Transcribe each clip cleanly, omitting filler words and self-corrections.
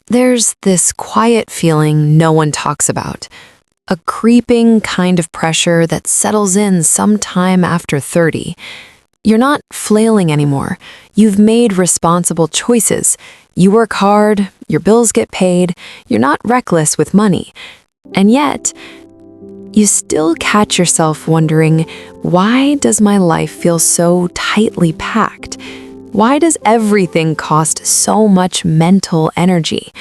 There's this quiet feeling no one talks about, a creeping kind of pressure that settles in sometime after 30. You're not flailing anymore. You've made responsible choices. You work hard, your bills get paid, you're not reckless with money. And yet, you still catch yourself wondering, why does my life feel so tightly packed? Why does everything cost so much mental energy?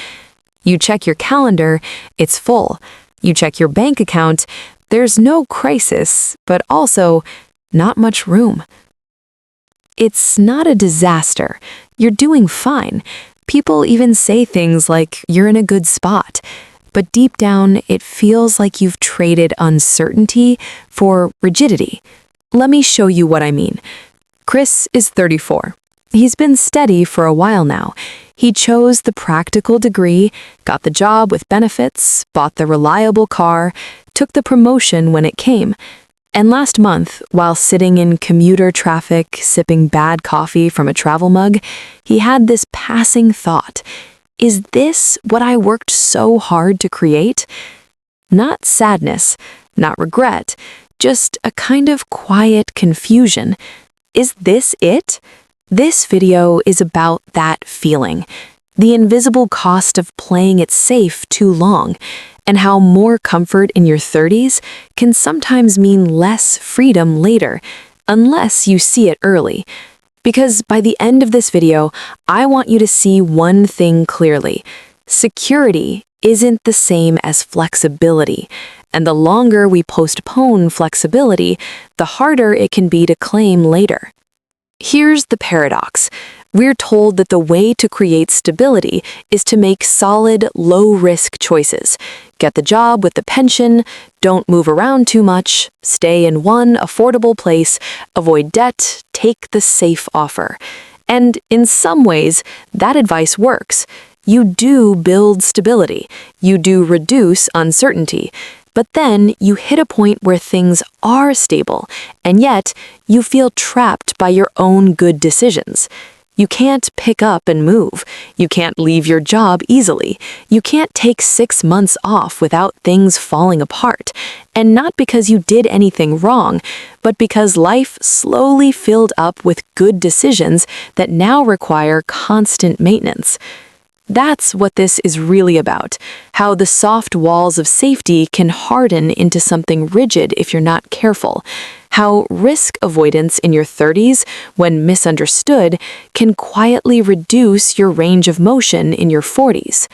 You check your calendar, it's full. You check your bank account, there's no crisis, but also not much room. It's not a disaster. You're doing fine. People even say things like you're in a good spot. But deep down, it feels like you've traded uncertainty for rigidity. Let me show you what I mean. Chris is 34. He's been steady for a while now. He chose the practical degree, got the job with benefits, bought the reliable car, took the promotion when it came. And last month, while sitting in commuter traffic, sipping bad coffee from a travel mug, he had this passing thought. Is this what I worked so hard to create? Not sadness, not regret, just a kind of quiet confusion. Is this it? This video is about that feeling, the invisible cost of playing it safe too long, and how more comfort in your 30s can sometimes mean less freedom later, unless you see it early. Because by the end of this video, I want you to see one thing clearly. Security isn't the same as flexibility, and the longer we postpone flexibility, the harder it can be to claim later. Here's the paradox. We're told that the way to create stability is to make solid, low-risk choices. Get the job with the pension, don't move around too much, stay in one affordable place, avoid debt, take the safe offer. And in some ways, that advice works. You do build stability. You do reduce uncertainty. But then you hit a point where things are stable, and yet you feel trapped by your own good decisions. You can't pick up and move. You can't leave your job easily. You can't take 6 months off without things falling apart. And not because you did anything wrong, but because life slowly filled up with good decisions that now require constant maintenance. That's what this is really about, how the soft walls of safety can harden into something rigid if you're not careful, how risk avoidance in your 30s, when misunderstood, can quietly reduce your range of motion in your 40s.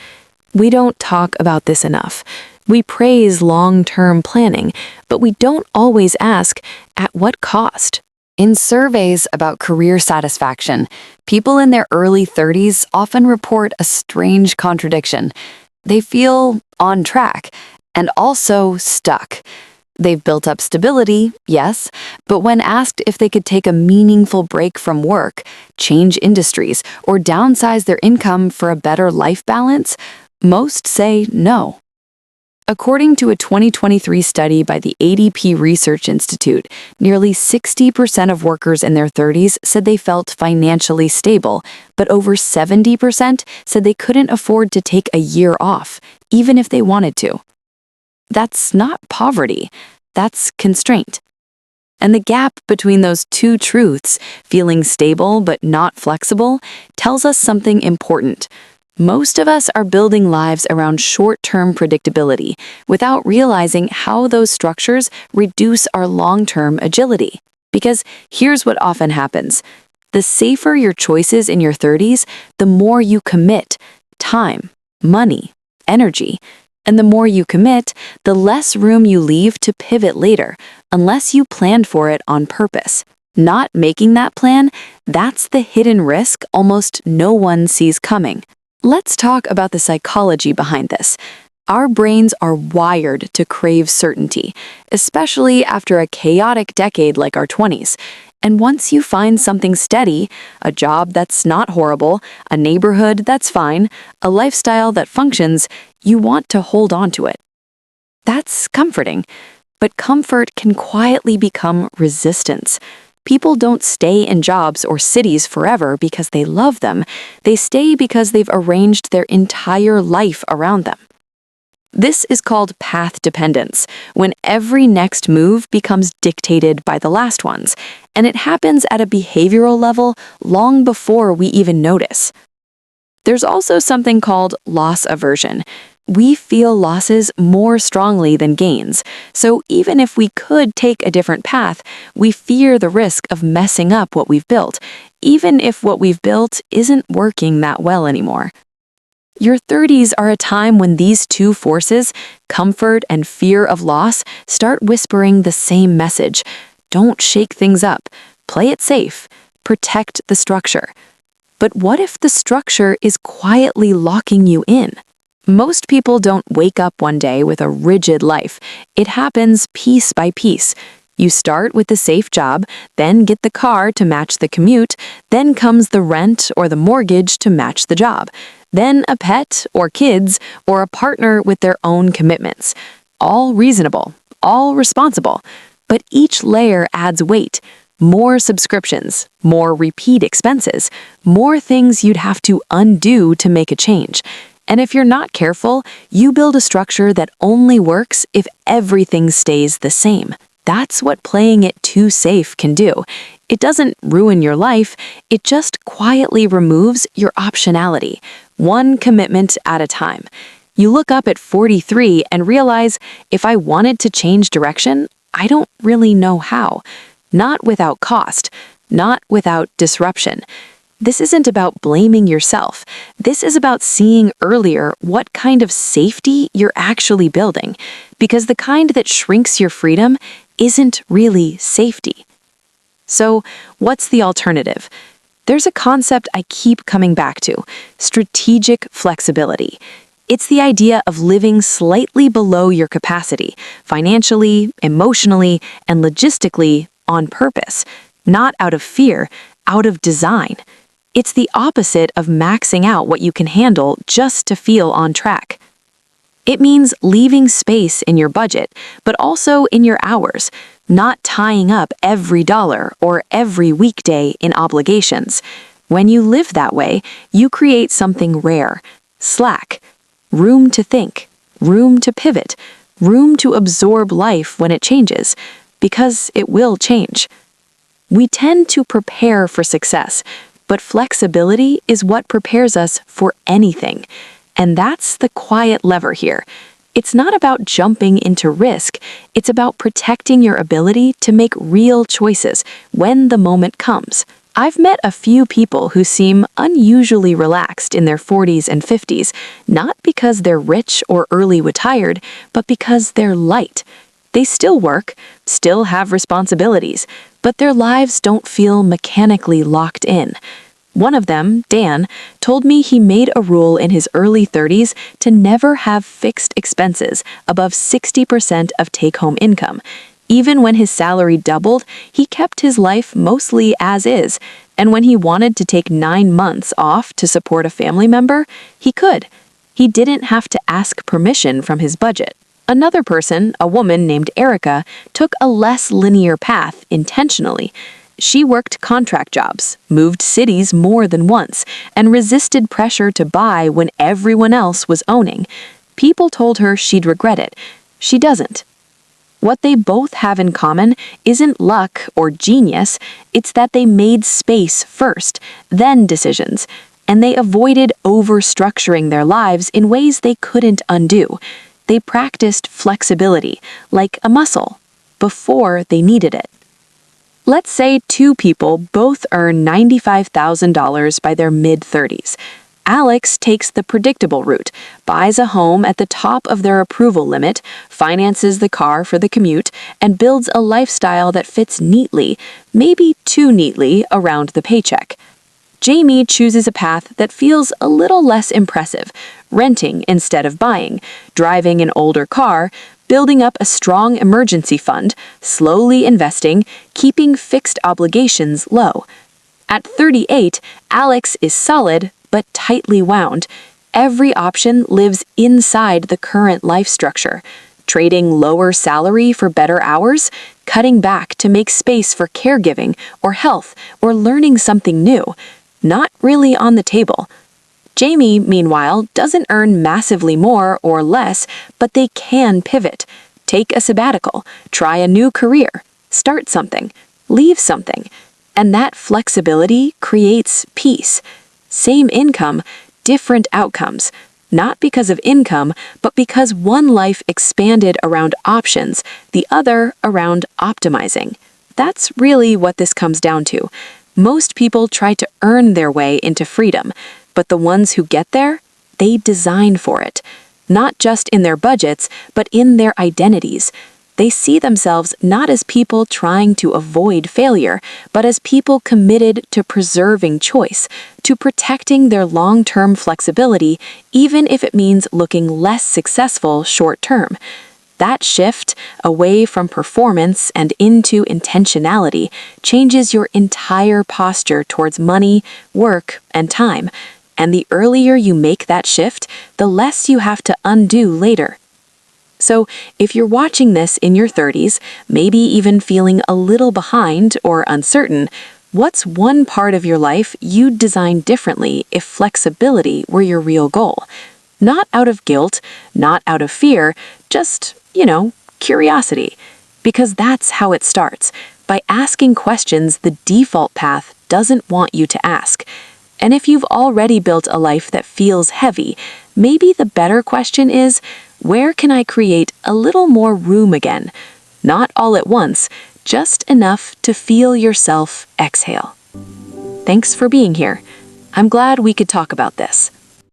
We don't talk about this enough. We praise long-term planning, but we don't always ask, at what cost? In surveys about career satisfaction, people in their early 30s often report a strange contradiction. They feel on track and also stuck. They've built up stability, yes, but when asked if they could take a meaningful break from work, change industries, or downsize their income for a better life balance, most say no. According to a 2023 study by the ADP Research Institute, nearly 60% of workers in their 30s said they felt financially stable, but over 70% said they couldn't afford to take a year off, even if they wanted to. That's not poverty, that's constraint. And the gap between those two truths, feeling stable but not flexible, tells us something important. Most of us are building lives around short-term predictability without realizing how those structures reduce our long-term agility. Because here's what often happens. The safer your choices in your 30s, the more you commit time, money, energy. And the more you commit, the less room you leave to pivot later, unless you planned for it on purpose. Not making that plan, that's the hidden risk almost no one sees coming. Let's talk about the psychology behind this. Our brains are wired to crave certainty, especially after a chaotic decade like our 20s. And once you find something steady, a job that's not horrible, a neighborhood that's fine, a lifestyle that functions, you want to hold on to it. That's comforting, but comfort can quietly become resistance. People don't stay in jobs or cities forever because they love them. They stay because they've arranged their entire life around them. This is called path dependence, when every next move becomes dictated by the last ones, and it happens at a behavioral level long before we even notice. There's also something called loss aversion. We feel losses more strongly than gains, so even if we could take a different path, we fear the risk of messing up what we've built, even if what we've built isn't working that well anymore. Your 30s are a time when these two forces, comfort and fear of loss, start whispering the same message. Don't shake things up. Play it safe. Protect the structure. But what if the structure is quietly locking you in? Most people don't wake up one day with a rigid life. It happens piece by piece. You start with the safe job, then get the car to match the commute, then comes the rent or the mortgage to match the job, then a pet or kids or a partner with their own commitments. All reasonable, all responsible, but each layer adds weight. More subscriptions, more repeat expenses, more things you'd have to undo to make a change. And if you're not careful, you build a structure that only works if everything stays the same. That's what playing it too safe can do. It doesn't ruin your life, it just quietly removes your optionality, one commitment at a time. You look up at 43 and realize, if I wanted to change direction, I don't really know how. Not without cost, not without disruption. This isn't about blaming yourself. This is about seeing earlier what kind of safety you're actually building, because the kind that shrinks your freedom isn't really safety. So, what's the alternative? There's a concept I keep coming back to: strategic flexibility. It's the idea of living slightly below your capacity, financially, emotionally, and logistically, on purpose, not out of fear, out of design. It's the opposite of maxing out what you can handle just to feel on track. It means leaving space in your budget, but also in your hours, not tying up every dollar or every weekday in obligations. When you live that way, you create something rare: slack, room to think, room to pivot, room to absorb life when it changes, because it will change. We tend to prepare for success, but flexibility is what prepares us for anything. And that's the quiet lever here. It's not about jumping into risk, it's about protecting your ability to make real choices when the moment comes. I've met a few people who seem unusually relaxed in their 40s and 50s, not because they're rich or early retired, but because they're light. They still work, still have responsibilities, but their lives don't feel mechanically locked in. One of them, Dan, told me he made a rule in his early 30s to never have fixed expenses above 60% of take-home income. Even when his salary doubled, he kept his life mostly as is, and when he wanted to take 9 months off to support a family member, he could. He didn't have to ask permission from his budget. Another person, a woman named Erica, took a less linear path intentionally. She worked contract jobs, moved cities more than once, and resisted pressure to buy when everyone else was owning. People told her she'd regret it. She doesn't. What they both have in common isn't luck or genius, it's that they made space first, then decisions, and they avoided over-structuring their lives in ways they couldn't undo. They practiced flexibility, like a muscle, before they needed it. Let's say two people both earn $95,000 by their mid-30s. Alex takes the predictable route, buys a home at the top of their approval limit, finances the car for the commute, and builds a lifestyle that fits neatly, maybe too neatly, around the paycheck. Jamie chooses a path that feels a little less impressive, renting instead of buying, driving an older car, building up a strong emergency fund, slowly investing, keeping fixed obligations low. At 38, Alex is solid but tightly wound. Every option lives inside the current life structure. Trading lower salary for better hours? Cutting back to make space for caregiving or health or learning something new? Not really on the table. Jamie, meanwhile, doesn't earn massively more or less, but they can pivot. Take a sabbatical, try a new career, start something, leave something. And that flexibility creates peace. Same income, different outcomes. Not because of income, but because one life expanded around options, the other around optimizing. That's really what this comes down to. Most people try to earn their way into freedom, but the ones who get there, they design for it. Not just in their budgets, but in their identities. They see themselves not as people trying to avoid failure, but as people committed to preserving choice, to protecting their long-term flexibility, even if it means looking less successful short-term. That shift, away from performance and into intentionality, changes your entire posture towards money, work, and time. And the earlier you make that shift, the less you have to undo later. So, if you're watching this in your 30s, maybe even feeling a little behind or uncertain, what's one part of your life you'd design differently if flexibility were your real goal? Not out of guilt, not out of fear, just, curiosity. Because that's how it starts, by asking questions the default path doesn't want you to ask. And if you've already built a life that feels heavy, maybe the better question is, where can I create a little more room again? Not all at once, just enough to feel yourself exhale. Thanks for being here. I'm glad we could talk about this.